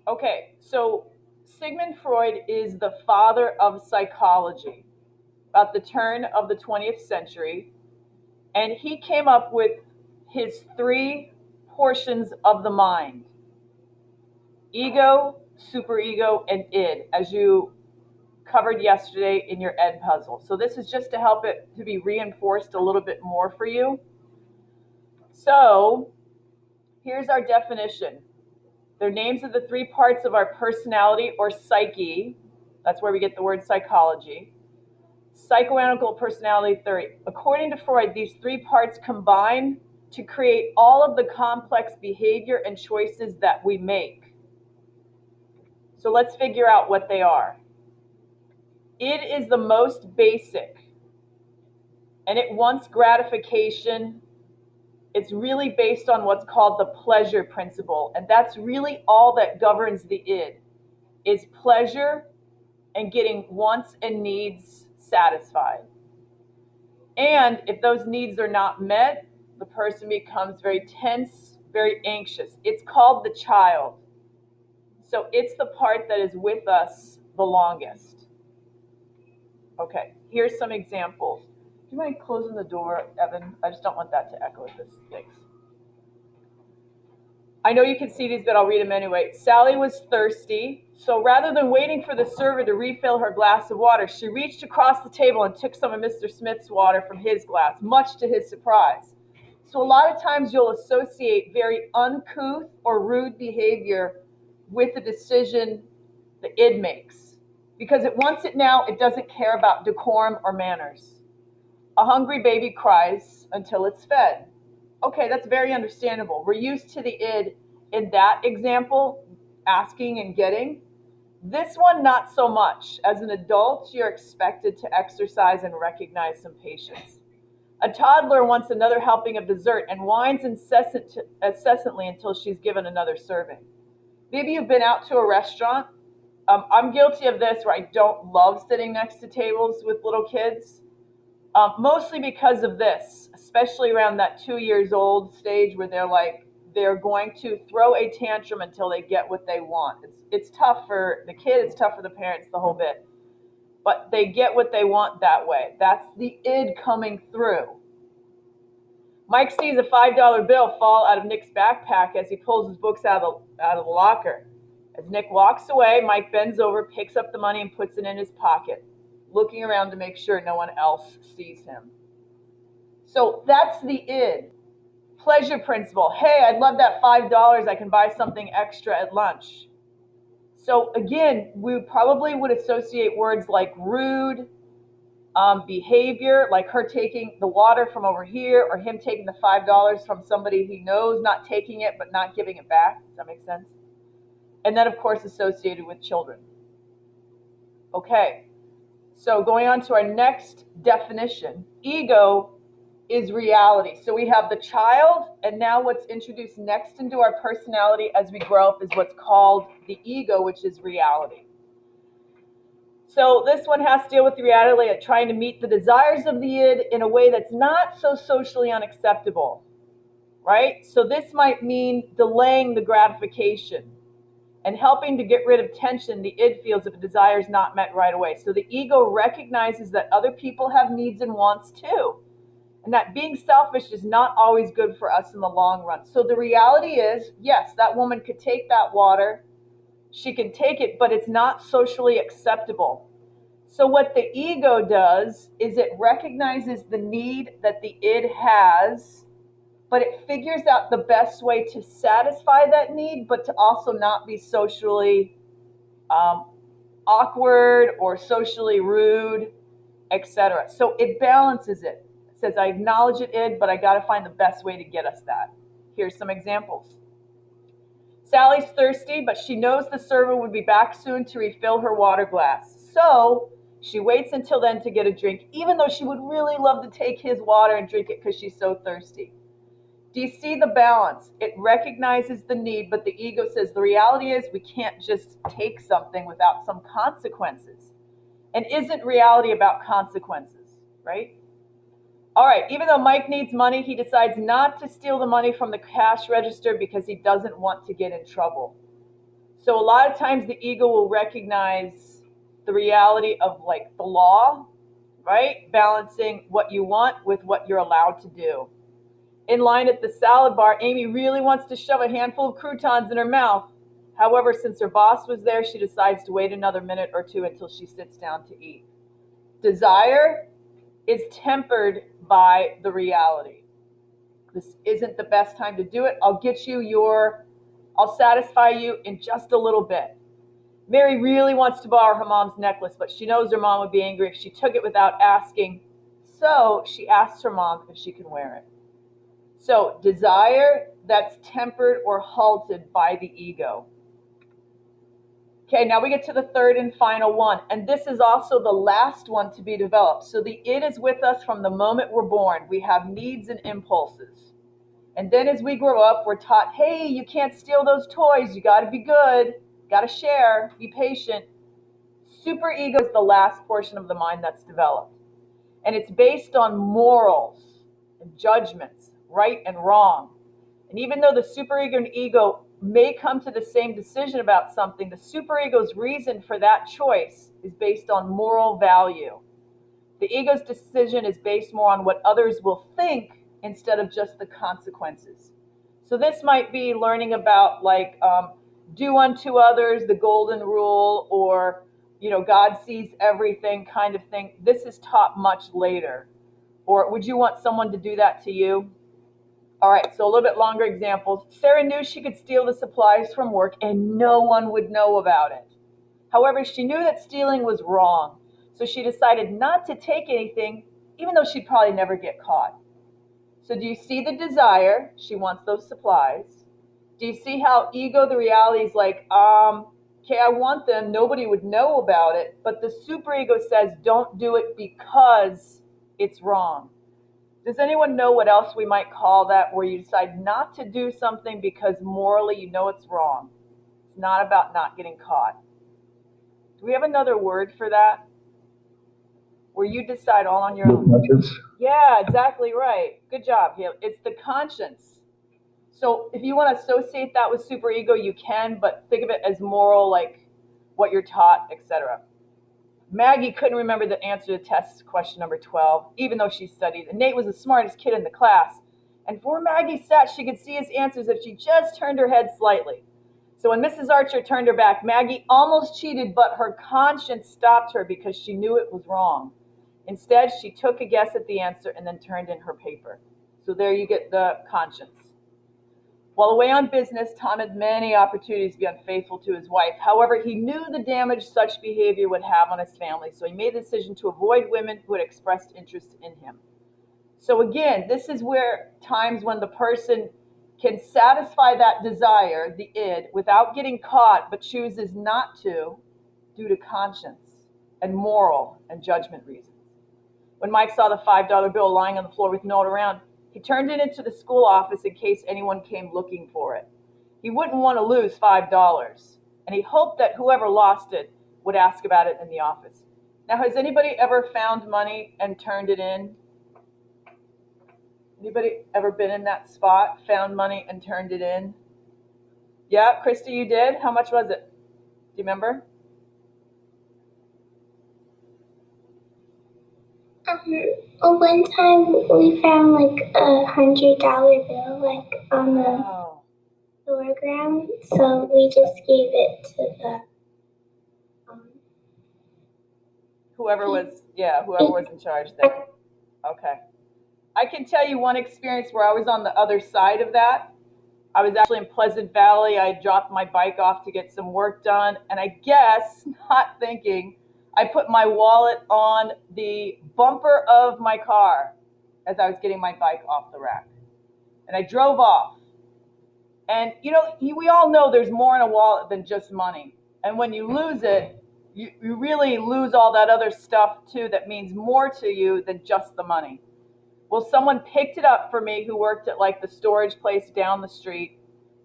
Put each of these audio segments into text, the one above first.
Okay, so Sigmund Freud is the father of psychology, about the turn of the 20th century, and he came up with his three portions of the mind: ego, superego, and id, as you covered yesterday in your ed puzzle. So this is just to help it to be reinforced a little bit more for you. So here's our definition. They're names of the three parts of our personality or psyche. That's where we get the word psychology. Psychoanalytical personality theory. According to Freud, these three parts combine to create all of the complex behavior and choices that we make. So let's figure out what they are. It is the most basic, and it wants gratification. It's really based on what's called the pleasure principle, and that's really all that governs the id, is pleasure and getting wants and needs satisfied. And if those needs are not met, the person becomes very tense, very anxious. It's called the child. So it's the part that is with us the longest. Okay, here's some examples. Do you mind closing the door, Evan? I just don't want that to echo at this. Thanks. I know you can see these, but I'll read them anyway. Sally was thirsty, so rather than waiting for the server to refill her glass of water, she reached across the table and took some of Mr. Smith's water from his glass, much to his surprise. So a lot of times you'll associate very uncouth or rude behavior with the decision the id makes, because it wants it now. It doesn't care about decorum or manners. A hungry baby cries until it's fed. Okay, that's very understandable. We're used to the id in that example, asking and getting. This one, not so much. As an adult, you're expected to exercise and recognize some patience. A toddler wants another helping of dessert and whines incessantly until she's given another serving. Maybe you've been out to a restaurant. I'm guilty of this, where I don't love sitting next to tables with little kids. Mostly because of this, especially around that 2 years old stage, where they're going to throw a tantrum until they get what they want. It's tough for the kid, it's tough for the parents, the whole bit. But they get what they want that way. That's the id coming through. Mike sees a $5 bill fall out of Nick's backpack as he pulls his books out of the locker. As Nick walks away, Mike bends over, picks up the money, and puts it in his pocket, looking around to make sure no one else sees him. So that's the id. Pleasure principle. Hey, I'd love that $5. I can buy something extra at lunch. So again, we probably would associate words like rude, behavior, like her taking the water from over here, or him taking the $5 from somebody he knows, not taking it but not giving it back. Does that make sense? And then, of course, associated with children. Okay, so going on to our next definition, ego is reality. So we have the child, and now what's introduced next into our personality as we grow up is what's called the ego, which is reality. So this one has to deal with the reality of trying to meet the desires of the id in a way that's not so socially unacceptable, right? So this might mean delaying the gratification and helping to get rid of tension the id feels if a desire is not met right away. So the ego recognizes that other people have needs and wants too, and that being selfish is not always good for us in the long run. So the reality is, yes, that woman could take that water, she can take it, but it's not socially acceptable. So what the ego does is it recognizes the need that the id has, but it figures out the best way to satisfy that need, but to also not be socially awkward or socially rude, etc. So it balances it. It says, I acknowledge it, id, but I got to find the best way to get us that. Here's some examples. Sally's thirsty, but she knows the server would be back soon to refill her water glass. So she waits until then to get a drink, even though she would really love to take his water and drink it because she's so thirsty. Do you see the balance? It recognizes the need, but the ego says the reality is we can't just take something without some consequences. And isn't reality about consequences, right? All right, even though Mike needs money, he decides not to steal the money from the cash register because he doesn't want to get in trouble. So a lot of times the ego will recognize the reality of like the law, right? Balancing what you want with what you're allowed to do. In line at the salad bar, Amy really wants to shove a handful of croutons in her mouth. However, since her boss was there, she decides to wait another minute or two until she sits down to eat. Desire is tempered by the reality. This isn't the best time to do it. I'll satisfy you in just a little bit. Mary really wants to borrow her mom's necklace, but she knows her mom would be angry if she took it without asking. So she asks her mom if she can wear it. So desire that's tempered or halted by the ego. Okay, now we get to the third and final one, and this is also the last one to be developed. So the id is with us from the moment we're born. We have needs and impulses. And then as we grow up, we're taught, hey, you can't steal those toys. You got to be good. Got to share. Be patient. Superego is the last portion of the mind that's developed. And it's based on morals and judgments, right and wrong. And even though the superego and ego may come to the same decision about something, the superego's reason for that choice is based on moral value. The ego's decision is based more on what others will think instead of just the consequences. So this might be learning about like do unto others, the golden rule, or God sees everything kind of thing. This is taught much later. Or would you want someone to do that to you? All right, so a little bit longer examples. Sarah knew she could steal the supplies from work and no one would know about it. However, she knew that stealing was wrong, so she decided not to take anything, even though she'd probably never get caught. So do you see the desire? She wants those supplies. Do you see how ego, the reality is like, okay, I want them, nobody would know about it, but the superego says don't do it because it's wrong. Does anyone know what else we might call that, where you decide not to do something because morally you know it's wrong? It's not about not getting caught. Do we have another word for that? Where you decide all on your own. Conscience. Yeah, exactly right. Good job. It's the conscience. So if you want to associate that with superego, you can, but think of it as moral, like what you're taught, etc. Maggie couldn't remember the answer to test question number 12, even though she studied. And Nate was the smartest kid in the class. And where Maggie sat, she could see his answers if she just turned her head slightly. So when Mrs. Archer turned her back, Maggie almost cheated, but her conscience stopped her because she knew it was wrong. Instead, she took a guess at the answer and then turned in her paper. So there you get the conscience. While away on business, Tom had many opportunities to be unfaithful to his wife. However, he knew the damage such behavior would have on his family, so he made the decision to avoid women who had expressed interest in him. So again, this is where times when the person can satisfy that desire, the id, without getting caught, but chooses not to due to conscience and moral and judgment reasons. When Mike saw the $5 bill lying on the floor with no one around, he turned it into the school office in case anyone came looking for it. He wouldn't want to lose $5, and he hoped that whoever lost it would ask about it in the office. Now, has anybody ever found money and turned it in? Anybody ever been in that spot, found money and turned it in? Yeah, Krista, you did? How much was it? Do you remember? One time we found like $100 bill like on the Wow. store ground, so we just gave it to the Whoever was in charge there. Okay. I can tell you one experience where I was on the other side of that. I was actually in Pleasant Valley. I dropped my bike off to get some work done, and I guess, not thinking, I put my wallet on the bumper of my car as I was getting my bike off the rack. And I drove off. And we all know there's more in a wallet than just money. And when you lose it, you really lose all that other stuff too that means more to you than just the money. Well, someone picked it up for me who worked at like the storage place down the street,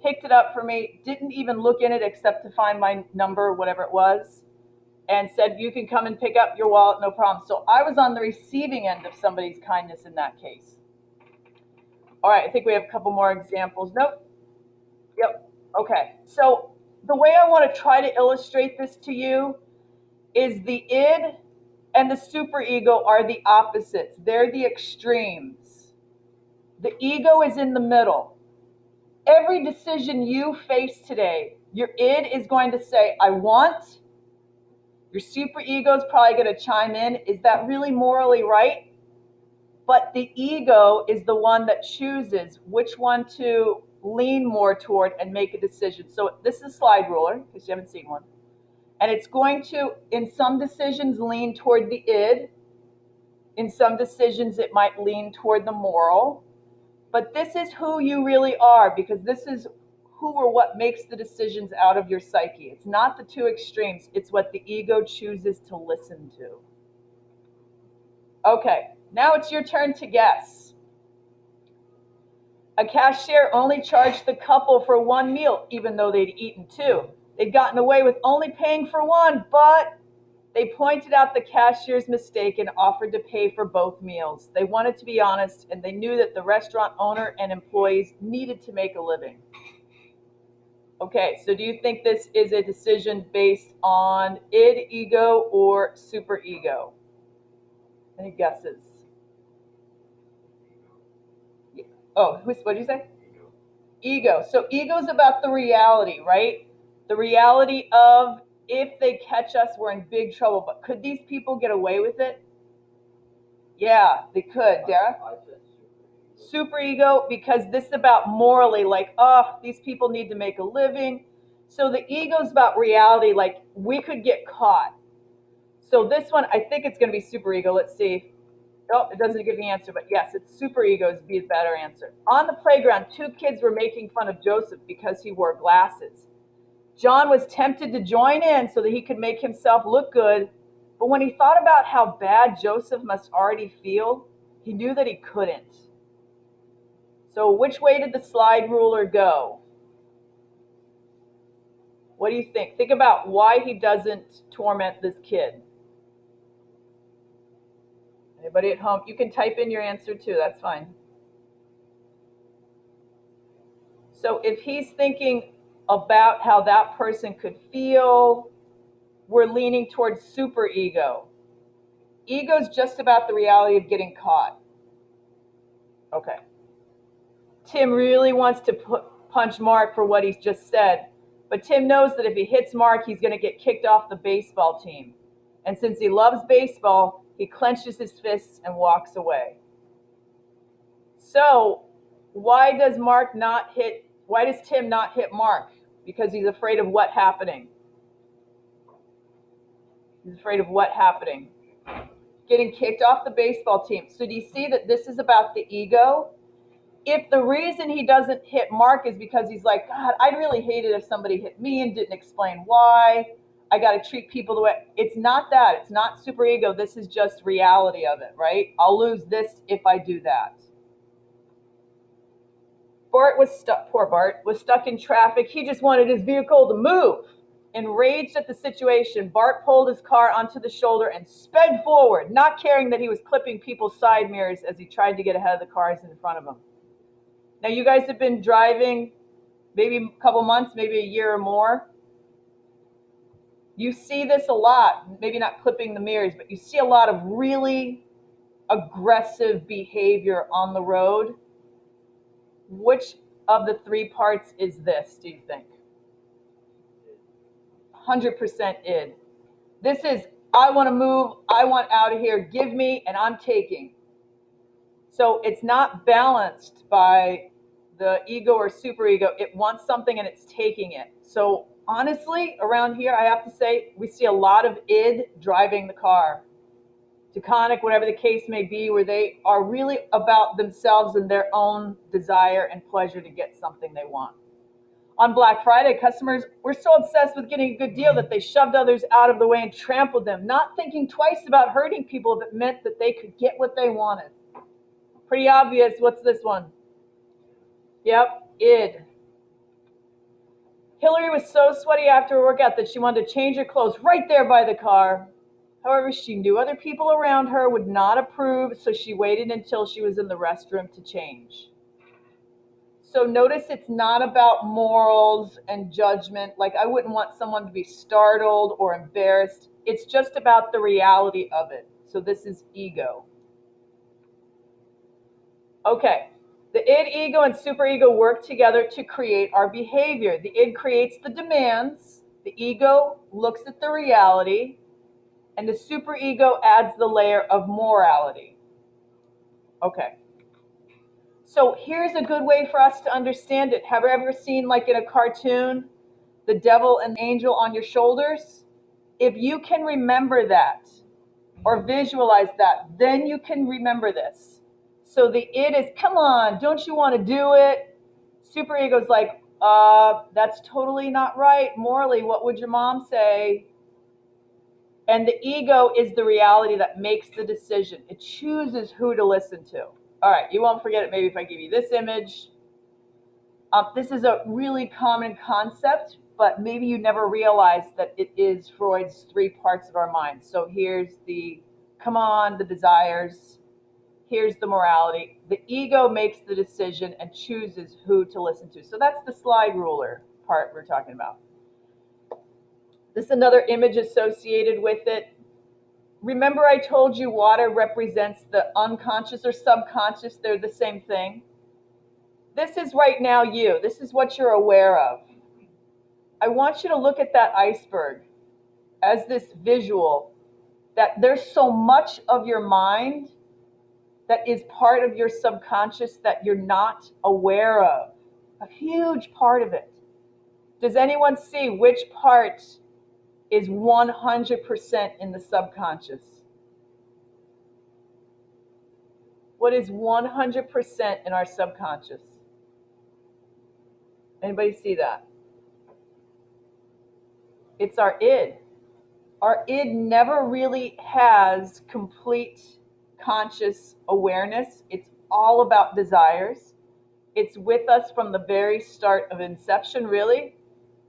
picked it up for me, didn't even look in it except to find my number, whatever it was, and said, you can come and pick up your wallet, no problem. So I was on the receiving end of somebody's kindness in that case. All right, I think we have a couple more examples. Nope. Yep. Okay. So the way I want to try to illustrate this to you is the id and the superego are the opposites. They're the extremes. The ego is in the middle. Every decision you face today, your id is going to say, I want. Your superego is probably going to chime in, is that really morally right? But the ego is the one that chooses which one to lean more toward and make a decision. So this is a slide ruler, because you haven't seen one. And it's going to, in some decisions, lean toward the id. In some decisions, it might lean toward the moral. But this is who you really are, because this is who or what makes the decisions out of your psyche. It's not the two extremes. It's what the ego chooses to listen to. Okay, now it's your turn to guess. A cashier only charged the couple for one meal, even though they'd eaten two. They'd gotten away with only paying for one, but they pointed out the cashier's mistake and offered to pay for both meals. They wanted to be honest, and they knew that the restaurant owner and employees needed to make a living. Okay, so do you think this is a decision based on id, ego, or superego? Any guesses? Oh, what did you say? Ego. So ego is about the reality, right? The reality of if they catch us, we're in big trouble. But could these people get away with it? Yeah, they could. Dara? Superego, because this is about morally, like, oh, these people need to make a living. So the ego is about reality, like we could get caught. So this one, I think it's going to be superego. Let's see. Oh, it doesn't give the answer, but yes, it's superego would be a better answer. On the playground, two kids were making fun of Joseph because he wore glasses. John was tempted to join in so that he could make himself look good, but when he thought about how bad Joseph must already feel, he knew that he couldn't. So which way did the slide ruler go? What do you think? Think about why he doesn't torment this kid. Anybody at home? You can type in your answer too, that's fine. So if he's thinking about how that person could feel, we're leaning towards superego. Ego is just about the reality of getting caught. Okay. Tim really wants to punch Mark for what he's just said, but Tim knows that if he hits Mark, he's going to get kicked off the baseball team. And since he loves baseball, he clenches his fists and walks away. So why does Tim not hit Mark? Because he's afraid of what happening? He's afraid of what happening? Getting kicked off the baseball team. So do you see that this is about the ego? If the reason he doesn't hit Mark is because he's like, God, I'd really hate it if somebody hit me and didn't explain why. I got to treat people the way. It's not that. It's not superego. This is just reality of it, right? I'll lose this if I do that. Poor Bart was stuck in traffic. He just wanted his vehicle to move. Enraged at the situation, Bart pulled his car onto the shoulder and sped forward, not caring that he was clipping people's side mirrors as he tried to get ahead of the cars in front of him. Now, you guys have been driving maybe a couple months, maybe a year or more. You see this a lot, maybe not clipping the mirrors, but you see a lot of really aggressive behavior on the road. Which of the three parts is this, do you think? 100% id. This is, I want to move, I want out of here, give me, and I'm taking. So it's not balanced by the ego or superego. It wants something and it's taking it. So honestly, around here, I have to say, we see a lot of id driving the car. Taconic, whatever the case may be, where they are really about themselves and their own desire and pleasure to get something they want. On Black Friday, customers were so obsessed with getting a good deal that they shoved others out of the way and trampled them, not thinking twice about hurting people if it meant that they could get what they wanted. Pretty obvious. What's this one? Yep, id. Hillary was so sweaty after her workout that she wanted to change her clothes right there by the car. However, she knew other people around her would not approve, so she waited until she was in the restroom to change. So notice it's not about morals and judgment. Like I wouldn't want someone to be startled or embarrassed. It's just about the reality of it. So this is ego. Okay. The id, ego, and superego work together to create our behavior. The id creates the demands. The ego looks at the reality. And the superego adds the layer of morality. Okay. So here's a good way for us to understand it. Have you ever seen, like in a cartoon, the devil and the angel on your shoulders? If you can remember that or visualize that, then you can remember this. So the id is, come on, don't you want to do it? Superego's like, that's totally not right. Morally, what would your mom say? And the ego is the reality that makes the decision. It chooses who to listen to. All right, you won't forget it maybe if I give you this image. This is a really common concept, but maybe you never realized that it is Freud's 3 parts of our mind. So here's the, come on, the desires. Here's the morality. The ego makes the decision and chooses who to listen to. So that's the slide ruler part we're talking about. This is another image associated with it. Remember I told you water represents the unconscious or subconscious. They're the same thing. This is right now you. This is what you're aware of. I want you to look at that iceberg as this visual, that there's so much of your mind that is part of your subconscious that you're not aware of. A huge part of it. Does anyone see which part is 100% in the subconscious? What is 100% in our subconscious? Anybody see that? It's our id. Our id never really has complete conscious awareness. It's all about desires. It's with us from the very start of inception, really,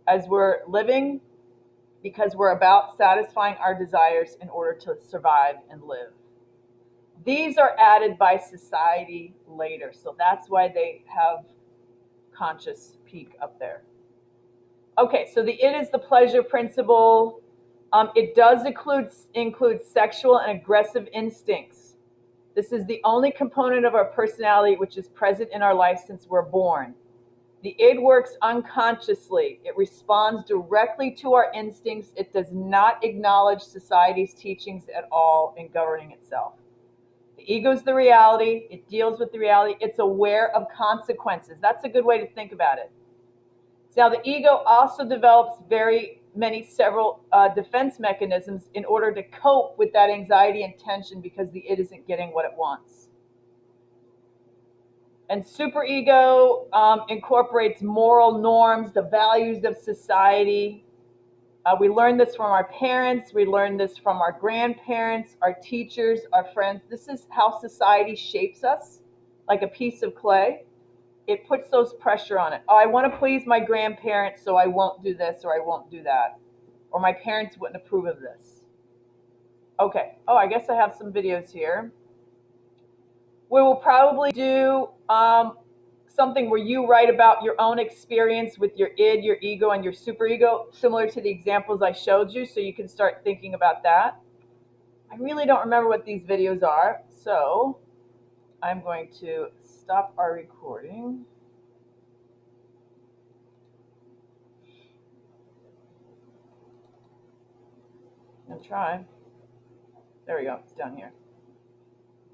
as we're living, because we're about satisfying our desires in order to survive and live. These are added by society later, so that's why they have conscious peak up there. Okay, so the id is the pleasure principle. It does include sexual and aggressive instincts. This is the only component of our personality which is present in our life since we're born. The id works unconsciously. It responds directly to our instincts. It does not acknowledge society's teachings at all in governing itself. The ego is the reality. It deals with the reality. It's aware of consequences. That's a good way to think about it. Now, the ego also develops several defense mechanisms in order to cope with that anxiety and tension because the id isn't getting what it wants. And superego incorporates moral norms, the values of society. We learn this from our parents. We learn this from our grandparents, our teachers, our friends. This is how society shapes us, like a piece of clay. It puts those pressure on it. Oh, I want to please my grandparents, so I won't do this or I won't do that. Or my parents wouldn't approve of this. Okay. Oh, I guess I have some videos here. We will probably do something where you write about your own experience with your id, your ego, and your superego, similar to the examples I showed you, so you can start thinking about that. I really don't remember what these videos are, so I'm going to stop our recording. And try. There we go, it's down here.